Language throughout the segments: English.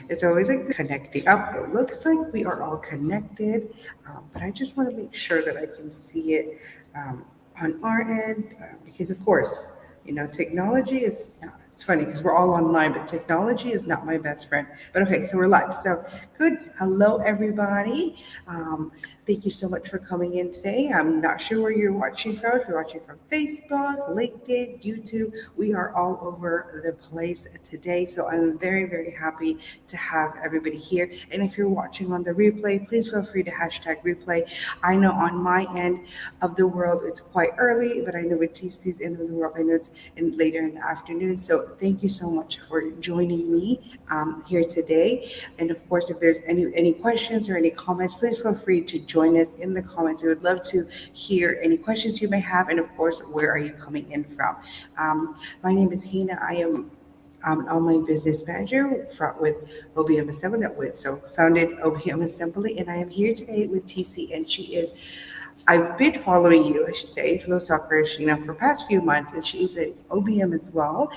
It's always like the connecting up. It looks like we are all connected, but I just want to make sure that I can see it on our end because, of course, technology is. It's funny because we're all online, but technology is not my best friend. But okay, so we're live. So good. Hello, everybody. Thank you so much for coming in today. I'm not sure where you're watching from. If you're watching from Facebook, LinkedIn, YouTube, we are all over the place today. So I'm very, very happy to have everybody here. And if you're watching on the replay, please feel free to hashtag replay. I know on my end of the world it's quite early, but I know with TC's end of the world, I know it's later in the afternoon. So thank you so much for joining me here today. And of course, if there's any questions or any comments, please feel free to join us in the comments. We would love to hear any questions you may have, and of course, where are you coming in from? My name is Hina. I am an online business manager with OBM Assembly, so founded OBM Assembly, and I am here today with Teecee, and she is. I've been following you, I should say, Flow Soccer, for past few months, and she's an OBM as well,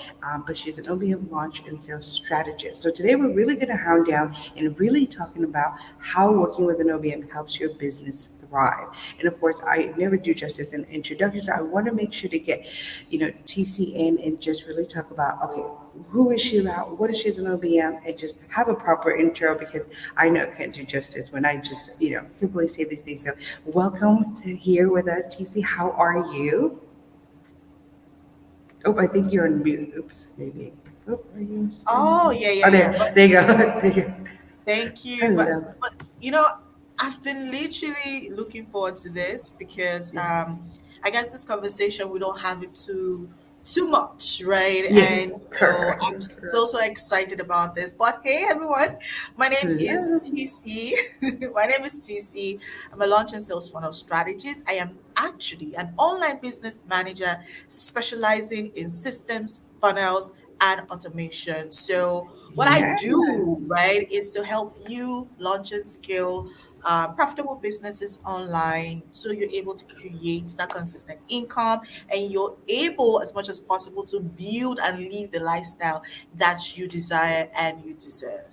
but she's an OBM launch and sales strategist. So today we're really going to hound down and really talking about how working with an OBM helps your business thrive. And of course, I never do justice in introductions. So I want to make sure to get, TC in and just really talk about, okay, who is she about? What is she as an OBM? And just have a proper intro because I know I can't do justice when I just, simply say these things. So welcome to here with us, TC. How are you? Oh, I think you're on mute. Oops, maybe. Oh, are you still on Oh, mute? yeah, Oh, yeah, yeah. there. There you go. There you go. Thank you. Hello. But you know, I've been literally looking forward to this because Yeah. I guess this conversation we don't have it too much, right? Yes, And so correct. I'm so excited about this. But hey everyone, my name is Hello. TC. My name is TC. I'm a launch and sales funnel strategist. I am actually an online business manager specializing in systems, funnels, and automation. So what I Yes. do, right, is to help you launch and scale profitable businesses online so you're able to create that consistent income and you're able, as much as possible, to build and live the lifestyle that you desire and you deserve.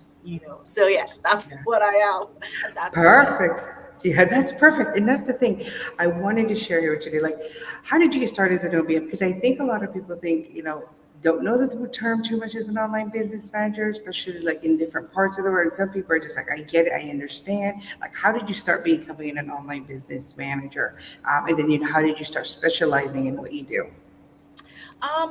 So yeah, that's Yeah. what I am, and that's my name. Perfect. Yeah, that's perfect. And that's the thing I wanted to share here today. Like, how did you get started as an OBM? Because I think a lot of people think, don't know the term too much as an online business manager, especially like in different parts of the world. And some people are just like, I get it, I understand. Like, how did you start becoming an online business manager? And then, how did you start specializing in what you do?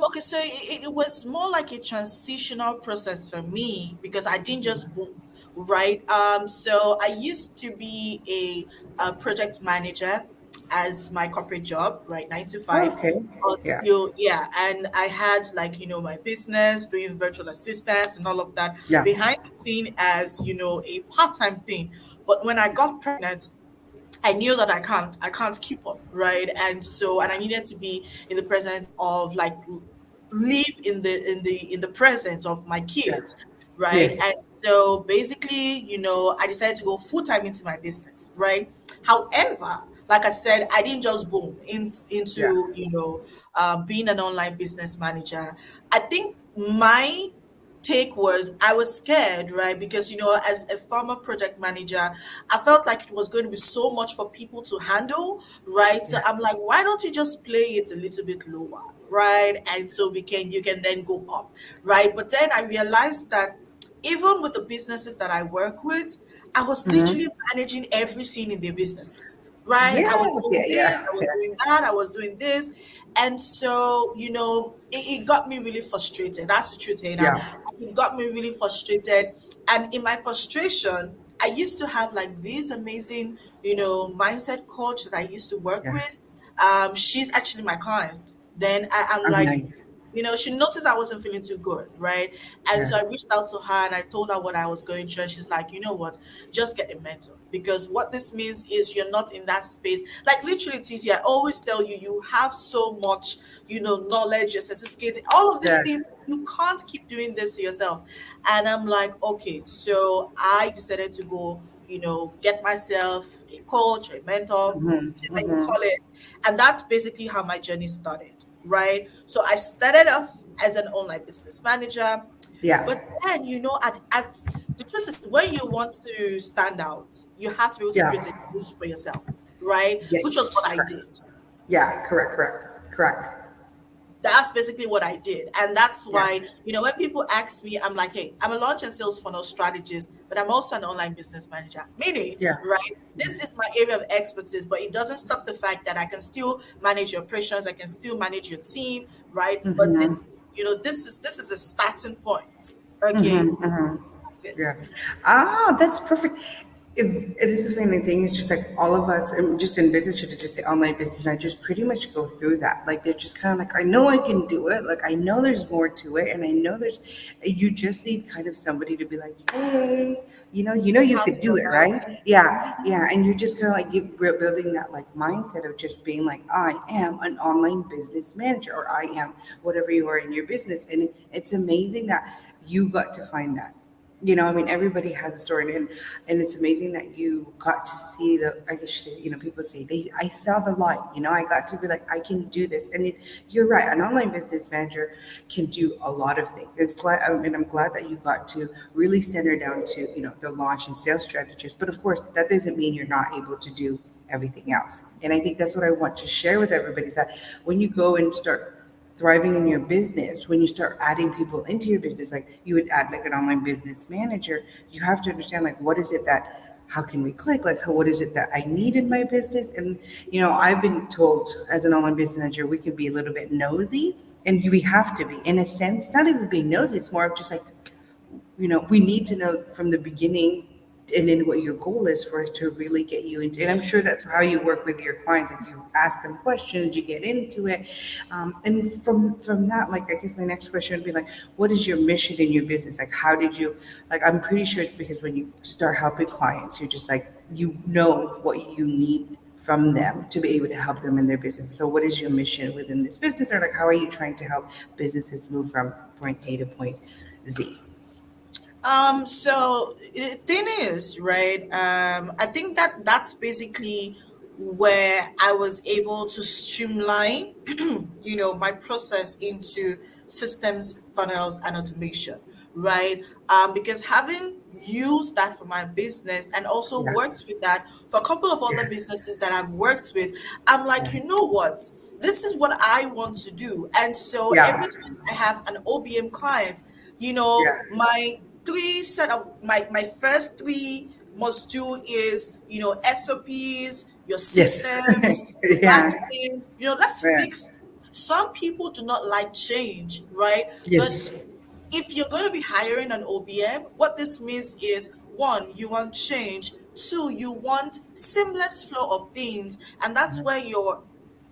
Okay, so it was more like a transitional process for me because I didn't just boom, right? So I used to be a project manager as my corporate job, right, 9 to 5, Okay. Yeah. until yeah, and I had like my business doing virtual assistants and all of that Yeah. behind the scene as a part-time thing. But when I got pregnant, I knew that I can't keep up, right? And I needed to be in the presence of like live in the presence of my Yeah. kids, right? Yes. And so basically, I decided to go full time into my business, right? However, like I said, I didn't just boom Yeah. into being an online business manager. I think my take was I was scared, right? Because as a former project manager, I felt like it was going to be so much for people to handle, right? So Yeah. I'm like, why don't you just play it a little bit lower, right? And so you can then go up, right? But then I realized that even with the businesses that I work with, I was literally Mm-hmm. managing everything in their businesses, right? I Yeah. was doing Yeah. this, Yeah. I was Yeah. doing that, I was doing this. And so, it got me really frustrated. That's the truth, Hannah. Yeah. It got me really frustrated. And in my frustration, I used to have like this amazing, mindset coach that I used to work Yeah. with. She's actually my client. Then I'm I'm like, nice. she noticed I wasn't feeling too good, right? And Yeah. so I reached out to her and I told her what I was going through. And she's like, you know what? Just get a mentor. Because what this means is you're not in that space. Like literally, Teecee, I always tell you, you have so much, knowledge, your certificate, all of these Yeah. things. You can't keep doing this to yourself. And I'm like, okay. So I decided to go, get myself a coach, a mentor, Mm-hmm. whatever you Mm-hmm. call it. And that's basically how my journey started, right? So I started off as an online business manager. Yeah. But then, at the truth is, when you want to stand out, you have to be able to create a Yeah. niche for yourself, right? Which was Yes. what I Correct. did. Yeah. Correct. Correct. Correct. That's basically what I did. And that's Yeah. why, when people ask me, I'm like, hey, I'm a launch and sales funnel strategist, but I'm also an online business manager. Meaning, Yeah. right, this is my area of expertise, but it doesn't stop the fact that I can still manage your operations, I can still manage your team, right? But Mm-hmm. this is a starting point. Okay. Mm-hmm. Mm-hmm. That's it. Yeah. Ah, that's perfect. It is a funny thing. It's just like all of us, just in business, should just say online business, and I just pretty much go through that. Like they're just kind of like, I know I can do it. Like I know there's more to it, and I know you just need kind of somebody to be like, hey, you How to could do go it, about right? it. Yeah, yeah. And you're just kind of like we're building that like mindset of just being like, I am an online business manager, or I am whatever you are in your business, and it's amazing that you got to find that. I mean, everybody has a story, and it's amazing that you got to see the. I guess you say, people say I saw the light. I got to be like, I can do this, and you're right. An online business manager can do a lot of things. It's glad, I mean, I'm glad that you got to really center down to the launch and sales strategist. But of course, that doesn't mean you're not able to do everything else. And I think that's what I want to share with everybody is that when you go and start thriving in your business, when you start adding people into your business, like you would add like an online business manager, you have to understand like what is it that how can we click, like what is it that I need in my business. And I've been told as an online business manager we can be a little bit nosy, and we have to be in a sense, not even being nosy, it's more of just like we need to know from the beginning and then what your goal is for us to really get you into. And I'm sure that's how you work with your clients. Like you ask them questions, you get into it, and from that, like I guess my next question would be like, what is your mission in your business? Like, how did you? Like, I'm pretty sure it's because when you start helping clients, you're just like you know what you need from them to be able to help them in their business. So, what is your mission within this business, or like how are you trying to help businesses move from point A to point Z? So thing is, right? I think that's basically where I was able to streamline, my process into systems, funnels, and automation, right? Because having used that for my business and also Yeah. worked with that for a couple of other Yeah. businesses that I've worked with, I'm like, Yeah. you know what? This is what I want to do. And so every Yeah. time I have an OBM client, Yeah. my first three must do is SOPs, your Yes. systems, back Yeah. end, let's Yeah. fix. Some people do not like change, right? But Yes. if you're going to be hiring an OBM, what this means is one, you want change, two, you want seamless flow of things, and that's where your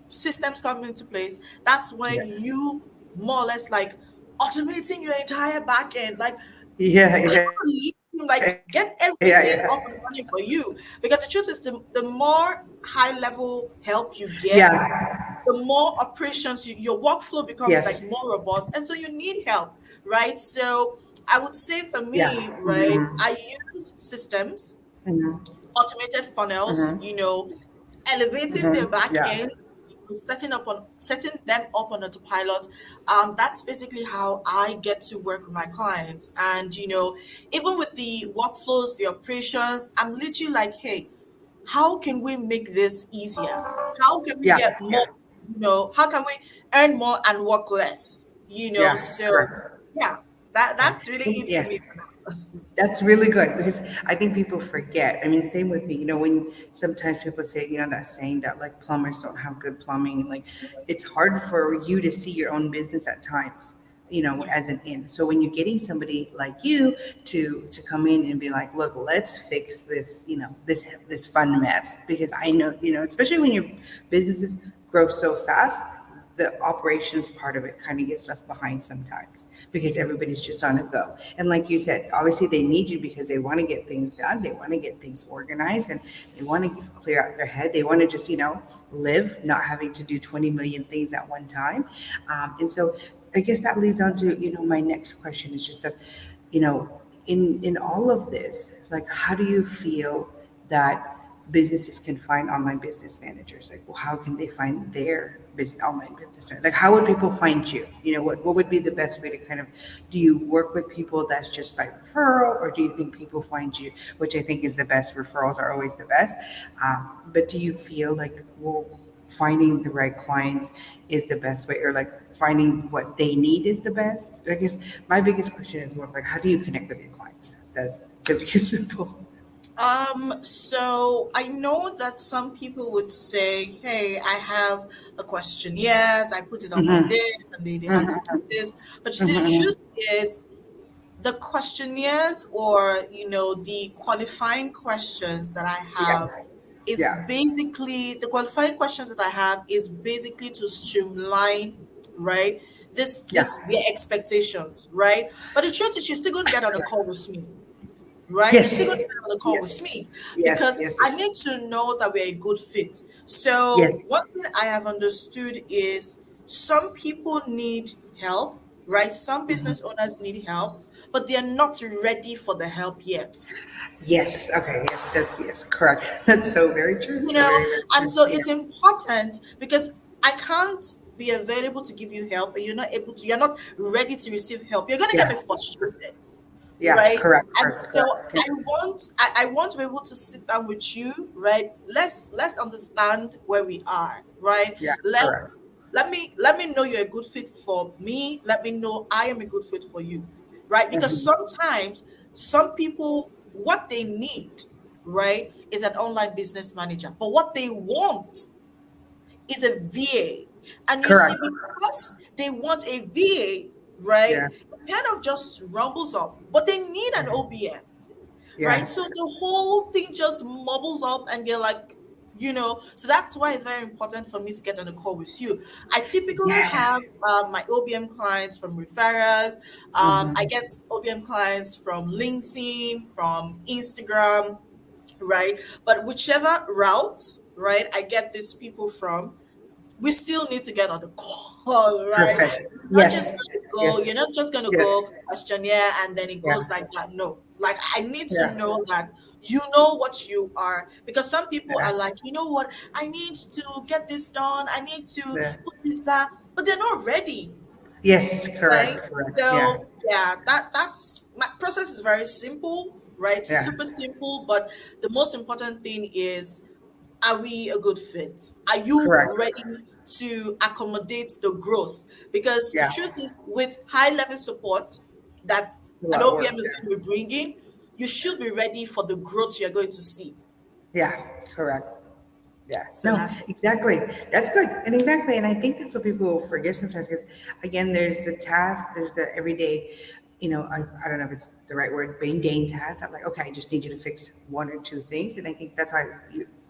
systems come into place. That's when Yeah. you more or less like automating your entire back end. Like, Yeah. I Yeah. can't leave him, like get Yeah. everything up and running for you. Because the truth is, the more high level help you get, Yeah. the more operations your workflow becomes Yes. like more robust, and so you need help, right? So I would say for Yeah. me, right, Mm-hmm. I use systems, Mm-hmm. automated funnels, Mm-hmm. elevating their Mm-hmm. back Yeah. end, setting them up on autopilot. That's basically how I get to work with my clients. And even with the workflows, the operations, I'm literally like, hey, how can we make this easier? How can we Yeah. get more? Yeah. How can we earn more and work less? Yeah. So Correct. yeah, that's really Yeah. it for Yeah. me for now. That's really good because I think people forget. I mean, same with me. When sometimes people say, that saying that like plumbers don't have good plumbing, and like it's hard for you to see your own business at times, Yeah. as an in. So when you're getting somebody like you to come in and be like, look, let's fix this, this fun mess, because I know, especially when your businesses grow so fast, the operations part of it kind of gets left behind sometimes because everybody's just on a go. And like you said, obviously they need you because they want to get things done. They want to get things organized, and they want to clear out their head. They want to just, live, not having to do 20 million things at one time. And so I guess that leads on to, my next question is just you know, in all of this, like, how do you feel that businesses can find online business managers. Like, well, how can they find their business online business manager? Like, how would people find you? What would be the best way to kind of, do you work with people that's just by referral, or do you think people find you, which I think is the best? Referrals are always the best. But do you feel like, well, finding the right clients is the best way, or like finding what they need is the best? I guess my biggest question is more of like, how do you connect with your clients? That's to be simple. So I know that some people would say, hey, I have a questionnaires, I put it on my Mm-hmm. this, and they had to do Mm-hmm. this. But you see, the Mm-hmm. truth is the questionnaires, or the qualifying questions that I Yeah. have is Yeah. basically the qualifying questions that I have is basically to streamline, right? This Yeah. their expectations, right? But the truth is you're still going to get on a call with me, right? You're still going to Yes. get on a call with Yes. me Yes. because Yes. I Yes. need to know that we're a good fit. So Yes. one thing I have understood is some people need help, right? Some business owners need help, but they're not ready for the help yet. Yes. Okay. Yes. That's yes. Correct. That's so very true. You So know, very, very and true. so Yeah. it's important because I can't be available to give you help and you're not ready to receive help. You're going to get me Yeah. frustrated, Yeah. right? Correct. And First. so Correct. Yeah. I want to be able to sit down with you, right? Let's understand where we are, right? Yeah. Correct. Let me know you're a good fit for me. Let me know I am a good fit for you, right? Because Mm-hmm. sometimes some people what they need, right, is an online business manager, but what they want is a VA. And you see, Correct. because they want a VA, right, Yeah. it kind of just rumbles up, but they need an OBM, right? Yeah. So the whole thing just mumbles up, and you're like, so that's why it's very important for me to get on a call with you. I typically have Yes. my OBM clients from referrals. I Mm-hmm. get OBM clients from LinkedIn, from Instagram, right? But whichever route, right, I get these people from, we still need to get on the call, right? Perfect. Not just Yes. gonna go, Yes. you're not just gonna Yes. go questionnaire and then it goes Yeah. like that. No. Like I need to Yeah. know that you know what you are. Because some people Yeah. are like, you know what, I need to get this done, I need to Yeah. put this back, but they're not ready, Yes. right? Correct. Correct. Yeah. So yeah, that's my process is very simple, right? Yeah. Super simple, but the most important thing is, are we a good fit? Are you Correct. ready to accommodate the growth? Because the Yeah. truth is, with high level support that It's a an lot of OBM work. is Yeah. going to be bringing, you should be ready for the growth you're going to see. Yeah. Correct. Yeah, So no, that's it. exactly. That's good. And exactly. And I think that's what people forget sometimes because, again, there's the task, there's the everyday, I don't know if it's the right word, mundane task. I'm like, okay, I just need you to fix one or two things. And I think that's why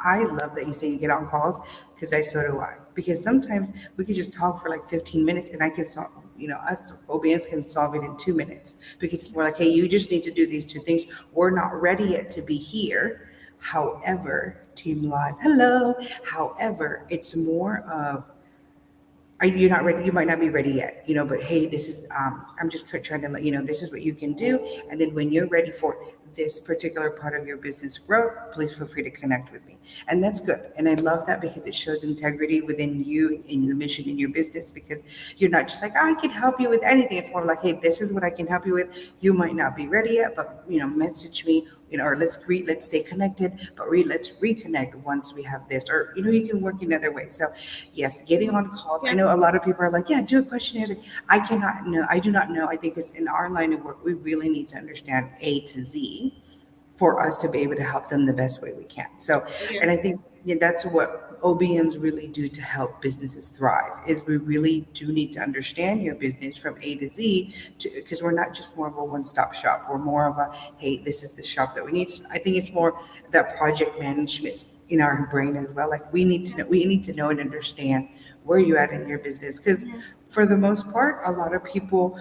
I love that you say you get on calls because so do I. Because sometimes we could just talk for like 15 minutes and I can solve, us OBNs can solve it in 2 minutes because it's more like, hey, you just need to do these two things. We're not ready yet to be here. However, Team Live, hello. However, it's more of, are you not ready? You might not be ready yet, but hey, this is, I'm just trying to let you know, this is what you can do. And then when you're ready for this particular part of your business growth, please feel free to connect with me. And that's good. And I love that because it shows integrity within you and the mission in your business because you're not just like, I can help you with anything. It's more like, hey, this is what I can help you with. You might not be ready yet, but, message me, or let's stay connected, but let's reconnect once we have this, or, you can work in other ways. So yes, getting on calls. I Yeah. know a lot of people are like, yeah, do a questionnaire. Like, I do not know. I think it's in our line of work, we really need to understand A to Z for us to be able to help them the best way we can. So, Yeah. and I think that's what OBMs really do to help businesses thrive is we really do need to understand your business from A to Z because we're not just more of a one-stop shop. We're more of a, hey, this is the shop that we need. I think it's more that project management in our brain as well. Like we need to know and understand where you're at in your business because Mhm. for the most part, a lot of people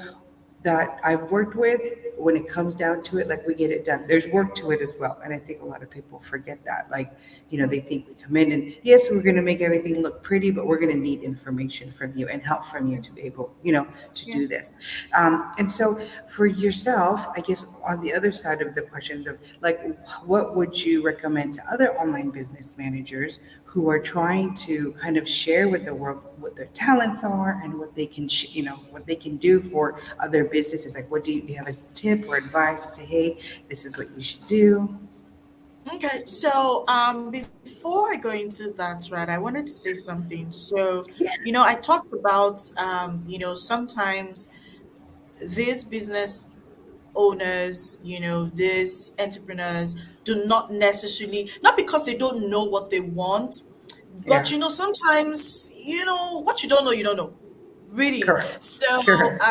that I've worked with when it comes down to it, like we get it done. There's work to it as well. And I think a lot of people forget that. Like, they think we come in and yes, we're going to make everything look pretty, but we're going to need information from you and help from you to be able, to Yeah. do this. And so for yourself, I guess on the other side of the questions of like, what would you recommend to other online business managers who are trying to kind of share with the world what their talents are and what they can, what they can do for other businesses? Like, what do you have as a tip or advice to say, hey, this is what you should do? Okay, so before I go into that, right, I wanted to say something. So, Yeah, I talked about sometimes these business owners, these entrepreneurs do not necessarily, not because they don't know what they want, but yeah, sometimes, what you don't know, you don't know. Really. correct, So, correct,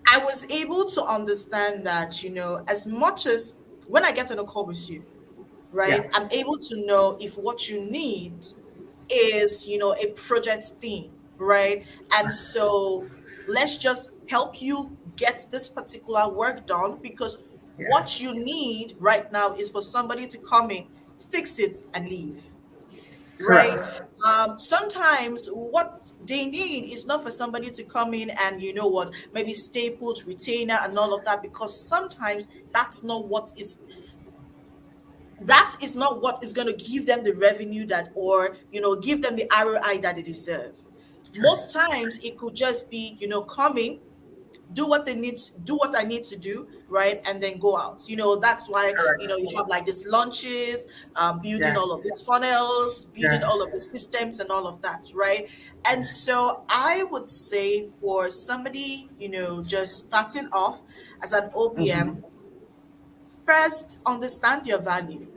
I was able to understand that, as much as when I get on a call with you, yeah, right, I'm able to know if what you need is, a project theme, right? And so let's just help you get this particular work done because yeah, what you need right now is for somebody to come in, fix it, and leave, right? correct, Sometimes what they need is not for somebody to come in and maybe stay put, retainer, and all of that, because sometimes that is not what is going to give them the revenue that, or give them the ROI that they deserve. Most correct, times it could just be coming, do what I need to do, right, and then go out. That's why correct, you have like these launches, building yeah, all of these funnels, building yeah, all of the systems and all of that, right? And so I would say for somebody just starting off as an OBM, hmm, first understand your value,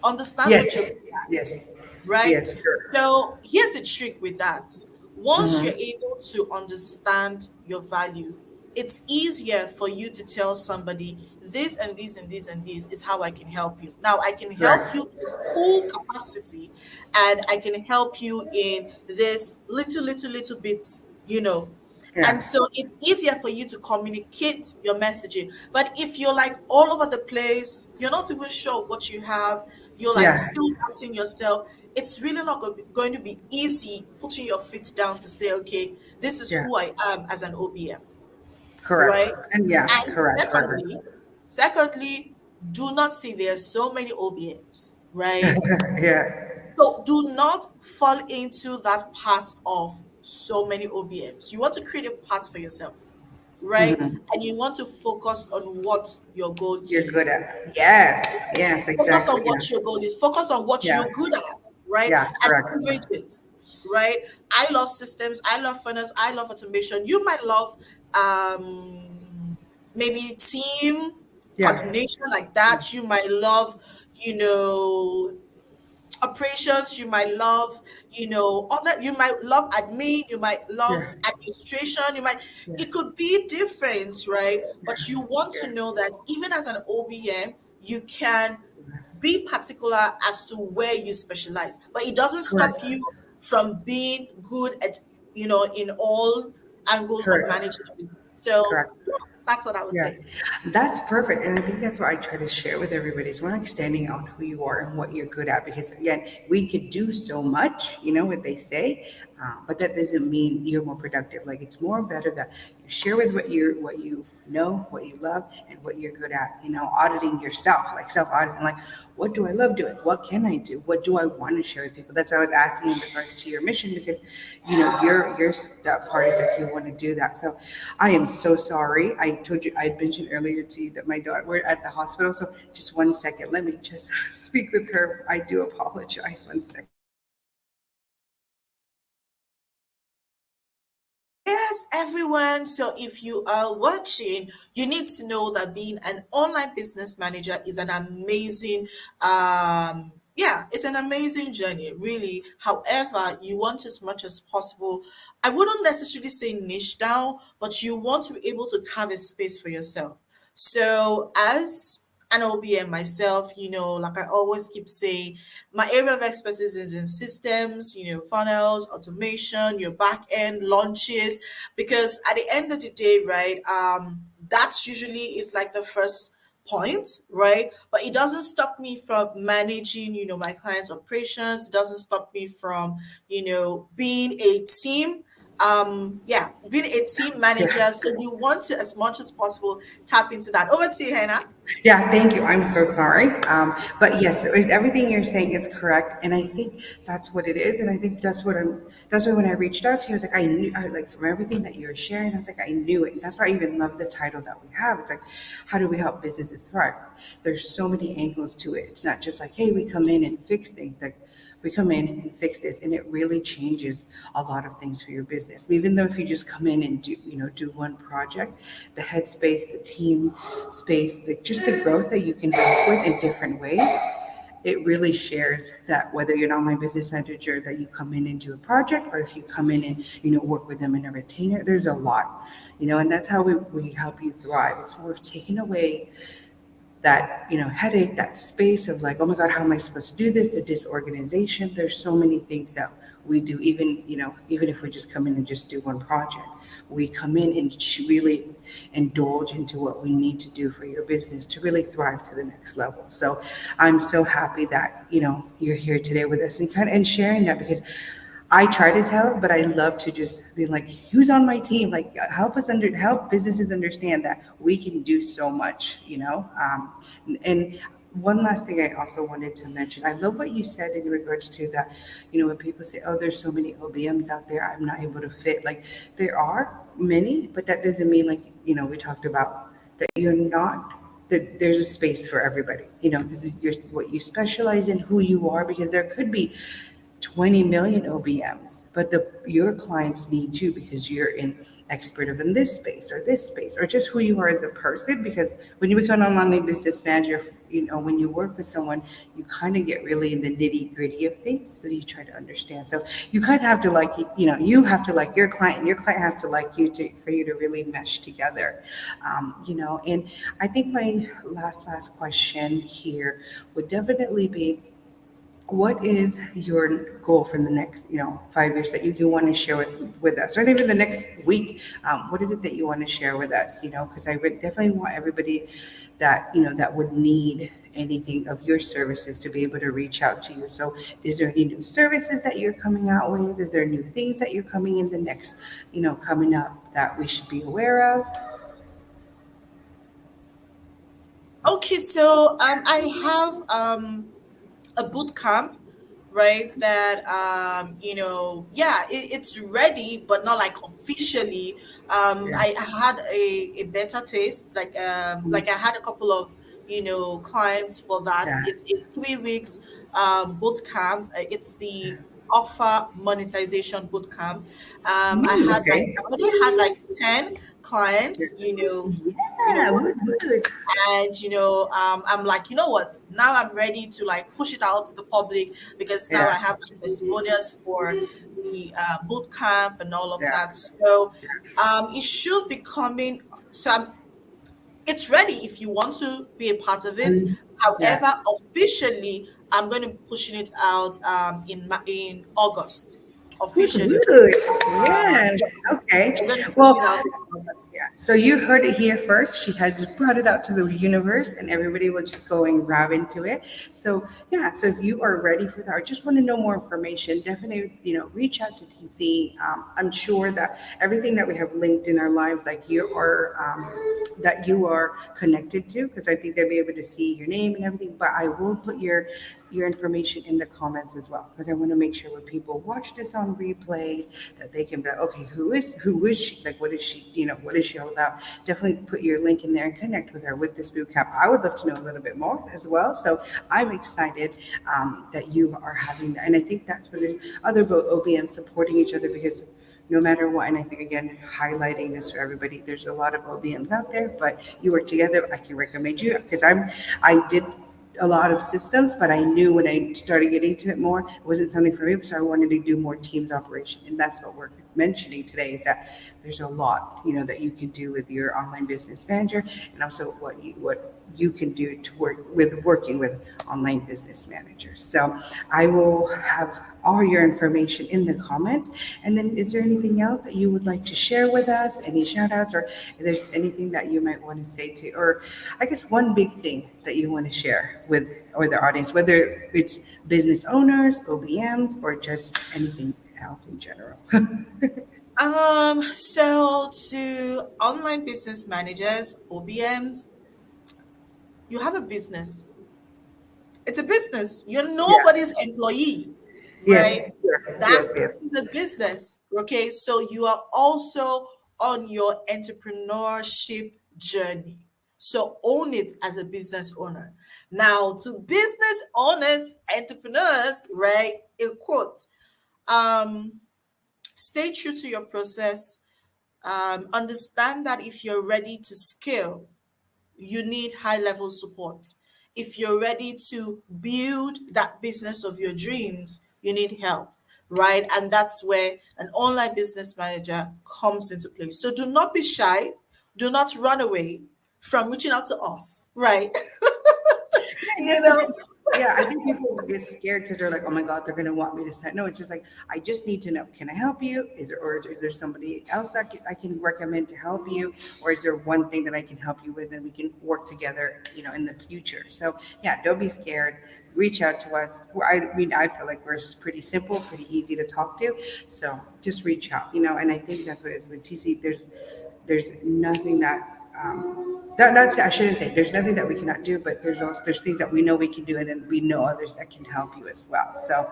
understand what you're yes, good at, yes, right? yes, correct, So here's the trick with that. Once you're hmm, able to understand your value, it's easier for you to tell somebody this and this and this and this is how I can help you. Now I can help correct, you in full capacity, and I can help you in this little bits, and yeah, so it's easier for you to communicate your messaging. But if you're like all over the place, you're not even sure what you have, you're like yeah, still doubting yourself, it's really not going to be easy putting your feet down to say, okay, this is yeah, who I am as an OBM, right? correct, and yeah, And correct, correct, secondly, do not say there are so many OBMs, right? yeah, So do not fall into that part of so many OBMs. You want to create a path for yourself, right? hmm, And you want to focus on what your goal you're good is. at, yes, yes, Focus exactly, on yeah, what your goal is. Focus on what yeah, you're good at, right? yeah, And correct, leverage it, right? I love systems. I love funnels. I love automation. You might love maybe team yeah, coordination like that. You might love, you know, operations. You might love, other. You might love admin. You might love yeah, administration. yeah, It could be different, right? But you want yeah, to know that even as an OBM, you can be particular as to where you specialize, but it doesn't stop correct, you from being good at, in all angles of correct, managing a business. So correct. yeah, that's what I would Yeah, say. that's perfect. And I think that's what I try to share with everybody is we're like standing out who you are and what you're good at. Because again, we could do so much, what they say, but that doesn't mean you're more productive. Like it's more better that you share with what you know, what you love, and what you're good at. Auditing yourself, like self auditing, like what do I love doing? What can I do? What do I want to share with people? That's what I was asking in regards to your mission because your that part is like you want to do that. So I am so sorry. I told you I mentioned earlier to you that my daughter we're at the hospital. So just one second. Let me just speak with her. I do apologize. One second. Yes, everyone. So if you are watching, you need to know that being an online business manager is an amazing, yeah, it's an amazing journey, really. However, you want as much as possible. I wouldn't necessarily say niche down, but you want to be able to carve a space for yourself. So as an OBM myself, like I always keep saying, my area of expertise is in systems, funnels, automation, your back end launches, because at the end of the day, right, That's usually is like the first point, right? But it doesn't stop me from managing, my clients' operations. It doesn't stop me from, being a team. Yeah, being a team Yeah. manager. So you want to, as much as possible, tap into that. Over to you, Hannah. Yeah, thank you. I'm so sorry. But yes, everything you're saying is correct, and I think that's what it is. And I think that's what I'm. That's why when I reached out to you, I was like, I knew, like from everything that you're sharing, I was like, I knew it. And that's why I even love the title that we have. It's like, how do we help businesses thrive? There's so many angles to it. It's not just like, hey, we come in and fix things. Like we come in and fix this, and it really changes a lot of things for your business. Even though if you just come in and do one project, the headspace, the team space, just the growth that you can help with in different ways, it really shares that whether you're an online business manager that you come in and do a project, or if you come in and work with them in a retainer, there's a lot, and that's how we help you thrive. It's more of taking away that headache, that space of like, oh my god, how am I supposed to do this, the disorganization. There's so many things that we do, even if we just come in and just do one project. We come in and really indulge into what we need to do for your business to really thrive to the next level. So I'm so happy that you're here today with us and kind of and sharing that, because I try to tell, but I love to just be like, who's on my team? Like, help businesses understand that we can do so much. And one last thing I also wanted to mention, I love what you said in regards to that, when people say, oh, there's so many OBMs out there, I'm not able to fit. Like, there are many, but that doesn't mean, like, we talked about that you're not, that there's a space for everybody, because you're what you specialize in, who you are, because there could be 20 million OBMs, but your clients need you because you're an expert of in this space, or just who you are as a person. Because when you become an online business manager, when you work with someone, you kind of get really in the nitty gritty of things. So you try to understand. So you kind of have to like, you have to like your client, and your client has to like you to for you to really mesh together. And I think my last question here would definitely be, what is your goal for the next 5 years that you want to share with us, or even the next week? What is it that you want to share with us? Because I would definitely want everybody that that would need anything of your services to be able to reach out to you. So is there any new services that you're coming out with? Is there new things that you're coming in the next coming up that we should be aware of? Okay, so I have a boot camp, right? That yeah, it's ready, but not like officially. Yeah. I had a better taste, like I had a couple of clients for that. Yeah. It's a 3 weeks boot camp. It's the offer monetization boot camp. Okay. I already had like 10 clients, Yeah. Woot, woot. and I'm like, you know what, now I'm ready to like push it out to the public, because now Yeah. I have like testimonials for the boot camp and all of Yeah. that. So it should be coming. So it's ready if you want to be a part of it. Yeah. However, officially I'm going to be pushing it out in August Woot, officially. woot. Yes. Yeah, Okay. I'm going to be pushing Well, it out in yeah. August. So you heard it here first. She has brought it out to the universe, and everybody will just go and grab into it. So yeah. So if you are ready for that, or just want to know more information, definitely reach out to TC. I'm sure that everything that we have linked in our lives, like that you are connected to, because I think they'll be able to see your name and everything. But I will put your information in the comments as well, because I want to make sure when people watch this on replays that they can be like, okay, who is she, like what is she, what is she all about. Definitely put your link in there and connect with her with this boot camp. I would love to know a little bit more as well. So I'm excited that you are having that, and I think that's what is other OBMs supporting each other, because no matter what, and I think again highlighting this for everybody, there's a lot of OBMs out there, but you work together. I can recommend you, because I did a lot of systems, but I knew when I started getting to it more, it wasn't something for me, so I wanted to do more teams operation, and that's what we're mentioning today is that there's a lot, that you can do with your online business manager, and also what you can do to work with working with online business managers. So I will have all your information in the comments. And then is there anything else that you would like to share with us? Any shout outs, or if there's anything that you might want to say to, or I guess one big thing that you want to share with or the audience, whether it's business owners, OBMs, or just anything else in general? So to online business managers, OBMs, you have a business. It's a business. You're Yeah. nobody's employee, Yes. right? Yes. That Yes. Yes. is a business. Okay. So you are also on your entrepreneurship journey. So own it as a business owner. Now, to business owners, entrepreneurs, right? In quotes, um, stay true to your process. Understand that if you're ready to scale, you need high level support. If you're ready to build that business of your dreams, you need help, right? And that's where an online business manager comes into place. So do not be shy, do not run away from reaching out to us, right? Yeah, you that's know, okay. Yeah, I think people get scared because they're like, "Oh my God, they're gonna want me to sign." No, it's just like I just need to know. Can I help you? Is there somebody else that I can recommend to help you, or is there one thing that I can help you with, and we can work together, in the future? So yeah, don't be scared. Reach out to us. I mean, I feel like we're pretty simple, pretty easy to talk to. So just reach out, and I think that's what it is with TC. There's nothing that I shouldn't say there's nothing that we cannot do, but there's things that we know we can do, and then we know others that can help you as well. So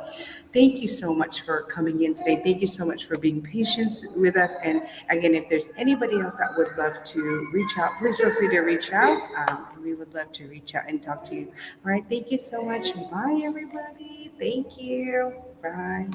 thank you so much for coming in today. Thank you so much for being patient with us. And again, if there's anybody else that would love to reach out, please feel free to reach out. And we would love to reach out and talk to you. All right. Thank you so much. Bye, everybody. Thank you. Bye.